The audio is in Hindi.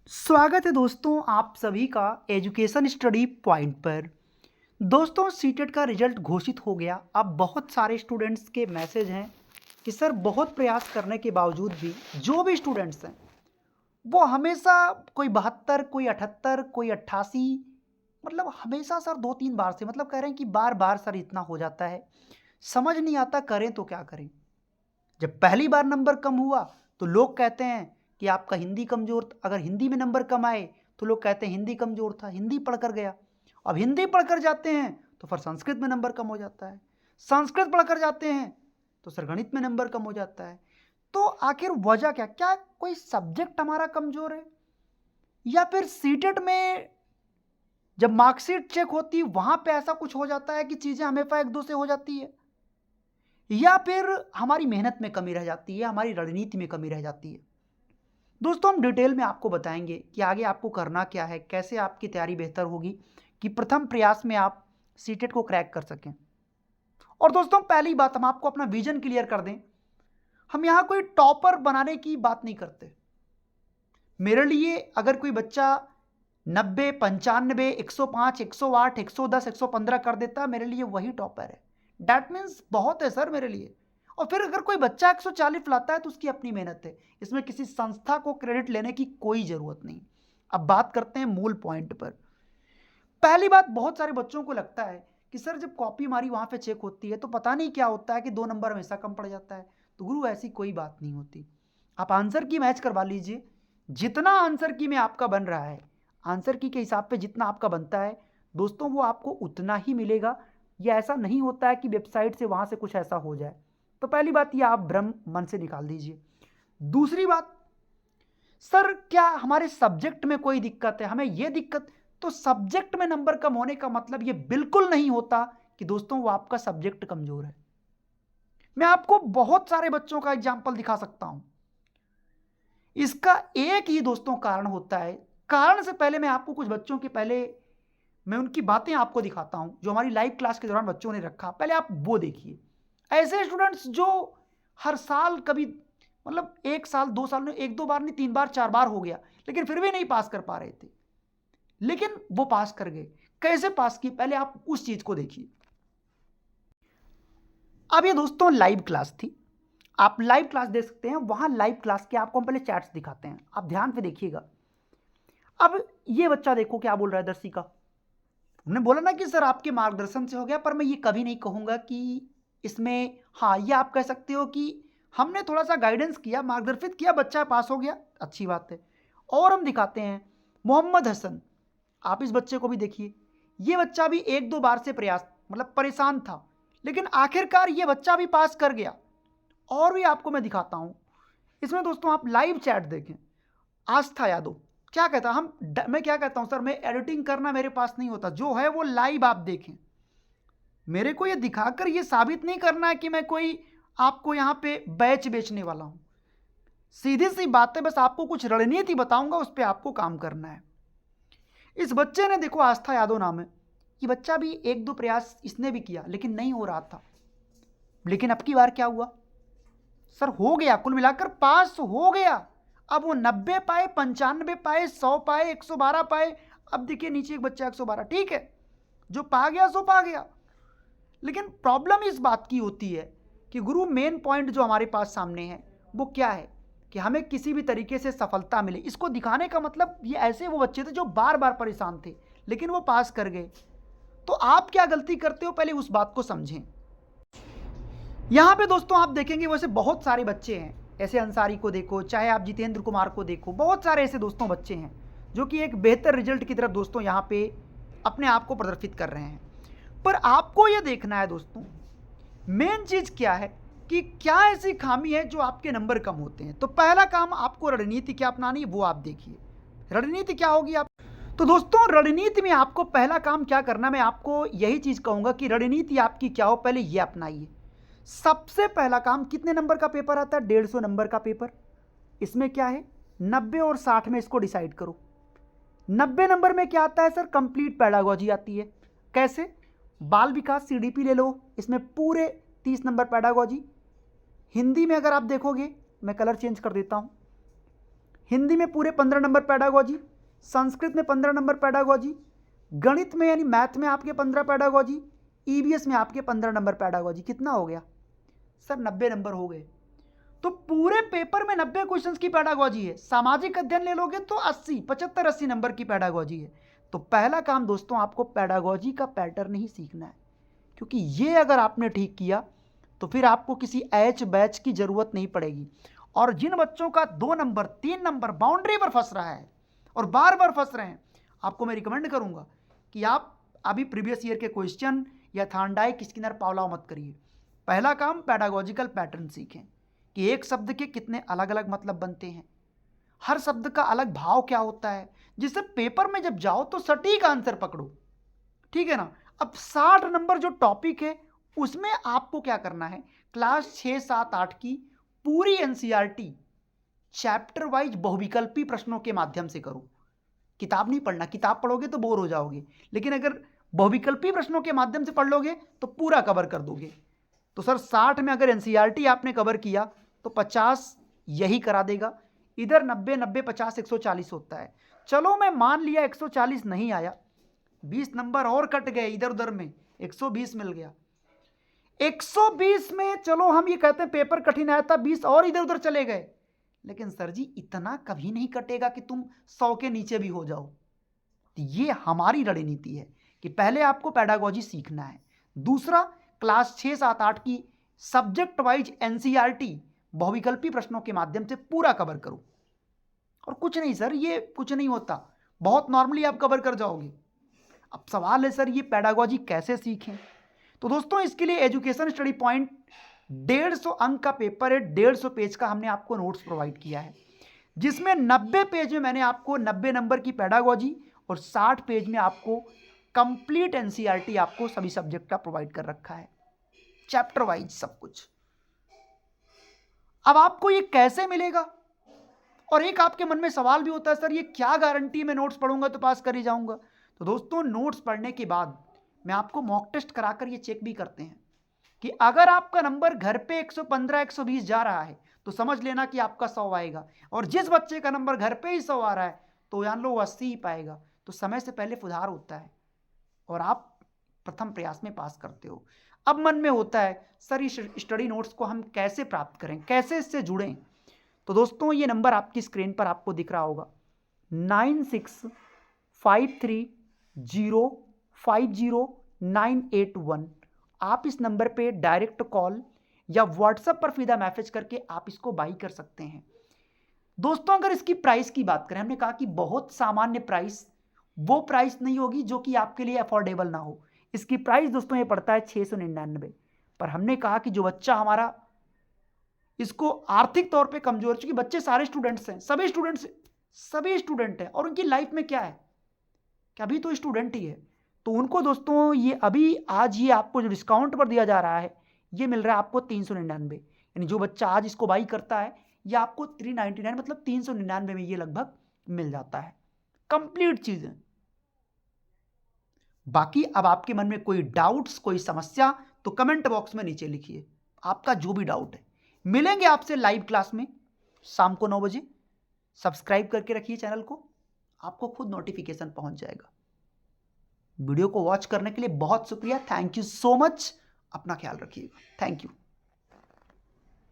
स्वागत है दोस्तों आप सभी का एजुकेशन स्टडी पॉइंट पर। दोस्तों सीटेट का रिजल्ट घोषित हो गया। अब बहुत सारे स्टूडेंट्स के मैसेज हैं कि सर बहुत प्रयास करने के बावजूद भी जो भी स्टूडेंट्स हैं वो हमेशा कोई 72 कोई 78 कोई 88 मतलब हमेशा सर 2-3 बार से मतलब कह रहे हैं कि बार बार सर इतना हो जाता है, समझ नहीं आता करें तो क्या करें। जब पहली बार नंबर कम हुआ तो लोग कहते हैं कि आपका हिंदी कमज़ोर था। अगर हिंदी में नंबर कम आए तो लोग कहते हैं हिंदी कमज़ोर था, हिंदी पढ़कर गया। अब हिंदी पढ़कर जाते हैं तो फिर संस्कृत में नंबर कम हो जाता है, संस्कृत पढ़कर जाते हैं तो सर गणित में नंबर कम हो जाता है। तो आखिर वजह क्या क्या कोई सब्जेक्ट हमारा कमज़ोर है या फिर सीटेट में जब मार्कशीट चेक होती है वहाँ पे ऐसा कुछ हो जाता है कि चीज़ें हमेशा एक दो से हो जाती है, या फिर हमारी मेहनत में कमी रह जाती है, हमारी रणनीति में कमी रह जाती है। दोस्तों हम डिटेल में आपको बताएंगे कि आगे आपको करना क्या है, कैसे आपकी तैयारी बेहतर होगी कि प्रथम प्रयास में आप सीटेट को क्रैक कर सकें। और दोस्तों पहली बात हम आपको अपना विजन क्लियर कर दें, हम यहाँ कोई टॉपर बनाने की बात नहीं करते। मेरे लिए अगर कोई बच्चा 90, 95, 105, 108, 110, 115 कर देता मेरे लिए वही टॉपर है। डैट मीन्स बहुत है सर मेरे लिए। और फिर अगर कोई बच्चा 140 लाता है तो उसकी अपनी मेहनत है, इसमें किसी संस्था को क्रेडिट लेने की कोई ज़रूरत नहीं। अब बात करते हैं मूल पॉइंट पर। पहली बात, बहुत सारे बच्चों को लगता है कि सर जब कॉपी हमारी वहाँ पे चेक होती है तो पता नहीं क्या होता है कि 2 नंबर हमेशा कम पड़ जाता है। तो गुरु ऐसी कोई बात नहीं होती। आप आंसर की मैच करवा लीजिए, जितना आंसर की में आपका बन रहा है, आंसर की के हिसाब पे जितना आपका बनता है दोस्तों वो आपको उतना ही मिलेगा। या ऐसा नहीं होता है कि वेबसाइट से वहाँ से कुछ ऐसा हो जाए। तो पहली बात ये आप भ्रम मन से निकाल दीजिए। दूसरी बात, सर क्या हमारे सब्जेक्ट में कोई दिक्कत है, हमें ये दिक्कत, तो सब्जेक्ट में नंबर कम होने का मतलब ये बिल्कुल नहीं होता कि दोस्तों वो आपका सब्जेक्ट कमजोर है। मैं आपको बहुत सारे बच्चों का एग्जाम्पल दिखा सकता हूं। इसका एक ही दोस्तों कारण होता है। कारण से पहले मैं आपको कुछ बच्चों के पहले मैं उनकी बातें आपको दिखाता हूं जो हमारी लाइव क्लास के दौरान बच्चों ने रखा। पहले आप वो देखिए। ऐसे स्टूडेंट्स जो हर साल कभी मतलब 1 साल 2 साल में 1-2 बार नहीं 3 बार 4 बार हो गया लेकिन फिर भी नहीं पास कर पा रहे थे, लेकिन वो पास कर गए। कैसे पास किए पहले आप उस चीज को देखिए। अब ये दोस्तों लाइव क्लास थी, आप लाइव क्लास देख सकते हैं। वहां लाइव क्लास के आपको हम पहले चैट्स दिखाते हैं, आप ध्यान से देखिएगा। अब ये बच्चा देखो क्या बोल रहा है दर्शी का। हमने बोला ना कि सर आपके मार्गदर्शन से हो गया, पर मैं ये कभी नहीं कहूंगा कि इसमें, हाँ ये आप कह सकते हो कि हमने थोड़ा सा गाइडेंस किया, मार्गदर्शित किया, बच्चा पास हो गया, अच्छी बात है। और हम दिखाते हैं मोहम्मद हसन। आप इस बच्चे को भी देखिए। ये बच्चा भी 1-2 बार से प्रयास मतलब परेशान था, लेकिन आखिरकार ये बच्चा भी पास कर गया। और भी आपको मैं दिखाता हूं। इसमें दोस्तों आप लाइव चैट देखें। आस्था यादव क्या कहता, मैं क्या कहता हूं सर, मैं एडिटिंग करना मेरे पास नहीं होता, जो है वो लाइव आप देखें। मेरे को ये दिखाकर ये साबित नहीं करना है कि मैं कोई आपको यहां पे बैच बेचने वाला हूं। सीधी सी बात है, बस आपको कुछ रणनीति बताऊंगा, उस पर आपको काम करना है। इस बच्चे ने देखो, आस्था यादव नाम है, ये बच्चा भी 1-2 प्रयास इसने भी किया लेकिन नहीं हो रहा था। लेकिन अब की बार क्या हुआ सर, हो गया, कुल मिलाकर पास हो गया। अब वो 90 पाए, 95 पाए, 100 पाए, 112 पाए। अब देखिए नीचे एक बच्चा 112, ठीक है, जो पा गया सो पा गया। लेकिन प्रॉब्लम इस बात की होती है कि गुरु मेन पॉइंट जो हमारे पास सामने है वो क्या है कि हमें किसी भी तरीके से सफलता मिले। इसको दिखाने का मतलब ये ऐसे वो बच्चे थे जो बार बार परेशान थे लेकिन वो पास कर गए। तो आप क्या गलती करते हो पहले उस बात को समझें। यहाँ पे दोस्तों आप देखेंगे वैसे बहुत सारे बच्चे हैं, ऐसे अंसारी को देखो, चाहे आप जितेंद्र कुमार को देखो, बहुत सारे ऐसे दोस्तों बच्चे हैं जो कि एक बेहतर रिजल्ट की तरफ दोस्तों यहाँ पे अपने आप को प्रदर्शित कर रहे हैं। पर आपको ये देखना है दोस्तों, मेन चीज क्या है कि क्या ऐसी खामी है जो आपके नंबर कम होते हैं। तो पहला काम आपको रणनीति क्या अपनानी है वो आप देखिए। रणनीति क्या होगी आप, तो दोस्तों रणनीति में आपको पहला काम क्या करना, मैं आपको यही चीज कहूंगा कि रणनीति आपकी क्या हो पहले ये अपनाइए। सबसे पहला काम, कितने नंबर का पेपर आता है, 150 नंबर का पेपर। इसमें क्या है 90 और 60 में इसको डिसाइड करो। 90 नंबर में क्या आता है सर, कंप्लीट पैडागोजी आती है। कैसे, बाल विकास सीडीपी ले लो, इसमें पूरे 30 नंबर पैडागोजी। हिंदी में अगर आप देखोगे, मैं कलर चेंज कर देता हूं, हिंदी में पूरे 15 नंबर पेडागोजी, संस्कृत में 15 नंबर पेडागोजी, गणित में यानी मैथ में आपके 15 पेडागोजी, ईवीएस में आपके 15 नंबर पेडागोजी। कितना हो गया सर? 90 नंबर हो गए। तो पूरे पेपर में 90 क्वेश्चंस की पेडागोजी है। सामाजिक अध्ययन ले लोगे तो 75-80 नंबर की पेडागोजी है। तो पहला काम दोस्तों, आपको पेडागोजी का पैटर्न ही सीखना है, क्योंकि ये अगर आपने ठीक किया तो फिर आपको किसी एच बैच की जरूरत नहीं पड़ेगी। और जिन बच्चों का 2 नंबर 3 नंबर बाउंड्री पर फंस रहा है और बार बार फंस रहे हैं, आपको मैं रिकमेंड करूंगा कि आप अभी प्रीवियस ईयर के क्वेश्चन या थार्नडाइक स्किनर पावलोव मत करिए। पहला काम पेडागोजिकल पैटर्न सीखें कि एक शब्द के कितने अलग अलग मतलब बनते हैं, हर शब्द का अलग भाव क्या होता है, जिससे पेपर में जब जाओ तो सटीक आंसर पकड़ो। ठीक है ना। अब 60 नंबर जो टॉपिक है उसमें आपको क्या करना है, क्लास 6, 7, 8 की पूरी एनसीईआरटी चैप्टर वाइज बहुविकल्पी प्रश्नों के माध्यम से करो। किताब नहीं पढ़ना, किताब पढ़ोगे तो बोर हो जाओगे, लेकिन अगर बहुविकल्पी प्रश्नों के माध्यम से पढ़ लोगे तो पूरा कवर कर दोगे। तो सर 60 में अगर एनसीईआरटी आपने कवर किया तो 50 यही करा देगा। इधर 90, 90, 50, 140 होता है। चलो मैं मान लिया 140 नहीं आया, 20 नंबर और कट गए इधर उधर में, 120 मिल गया। 120 में चलो हम ये कहते हैं पेपर कठिन आया था, 20 और इधर उधर चले गए, लेकिन सर जी इतना कभी नहीं कटेगा कि तुम 100 के नीचे भी हो जाओ। तो ये हमारी रणनीति है कि पहले आपको पेडागोजी सीखना है, दूसरा क्लास 6, 7, 8 की सब्जेक्ट वाइज एनसीईआरटी बहुविकल्पी प्रश्नों के माध्यम से पूरा कवर करो। और कुछ नहीं सर, ये कुछ नहीं होता, बहुत नॉर्मली आप कवर कर जाओगे। अब सवाल है सर ये पेडागोजी कैसे सीखें? तो दोस्तों इसके लिए एजुकेशन स्टडी पॉइंट 150 अंक का पेपर है, 150 पेज का हमने आपको नोट्स प्रोवाइड किया है, जिसमें 90 पेज में मैंने आपको 90 नंबर की पेडागोजी और 60 पेज में आपको कंप्लीट एनसीईआरटी आपको सभी सब्जेक्ट का प्रोवाइड कर रखा है, चैप्टर वाइज सब कुछ। अब आपको ये कैसे मिलेगा? और एक आपके मन में सवाल भी होता है, सर ये क्या गारंटी मैं नोट्स पढ़ूंगा तो पास कर ही जाऊंगा? तो दोस्तों नोट्स पढ़ने के बाद मैं आपको मॉक टेस्ट कराकर ये चेक भी करते हैं कि अगर आपका नंबर घर पे 115, 120 जा रहा है तो समझ लेना कि आपका 100 आएगा, और जिस बच्चे का नंबर घर पे ही 100 आ रहा है तो जान लो वो 80 ही पाएगा। तो समय से पहले सुधार होता है और आप प्रथम प्रयास में पास करते हो। अब मन में होता है सर इस स्टडी नोट्स को हम कैसे प्राप्त करें, कैसे इससे जुड़ें? तो दोस्तों ये नंबर आपकी स्क्रीन पर आपको दिख रहा होगा, 9653050981। आप इस नंबर पे डायरेक्ट कॉल या व्हाट्सएप पर सीधा मैसेज करके आप इसको बाई कर सकते हैं। दोस्तों अगर इसकी प्राइस की बात करें, हमने कहा कि बहुत सामान्य प्राइस वो प्राइस नहीं होगी जो कि आपके लिए अफोर्डेबल ना हो। इसकी प्राइस दोस्तों ये पड़ता है 699, पर हमने कहा कि जो बच्चा हमारा इसको आर्थिक तौर पे कमजोर, चूंकि बच्चे सारे स्टूडेंट्स हैं, सभी स्टूडेंट हैं और उनकी लाइफ में क्या है कि अभी तो स्टूडेंट ही है, तो उनको दोस्तों ये अभी आज ये आपको जो डिस्काउंट पर दिया जा रहा है ये मिल रहा है आपको 399। यानी जो बच्चा आज इसको बाई करता है ये आपको 399 मतलब 399 में ये लगभग मिल जाता है कंप्लीट चीजें। बाकी अब आपके मन में कोई डाउट्स, कोई समस्या तो कमेंट बॉक्स में नीचे लिखिए, आपका जो भी डाउट है। मिलेंगे आपसे लाइव क्लास में शाम को 9 बजे। सब्सक्राइब करके रखिए चैनल को, आपको खुद नोटिफिकेशन पहुंच जाएगा। वीडियो को वॉच करने के लिए बहुत शुक्रिया, थैंक यू सो मच। अपना ख्याल रखिएगा, थैंक यू।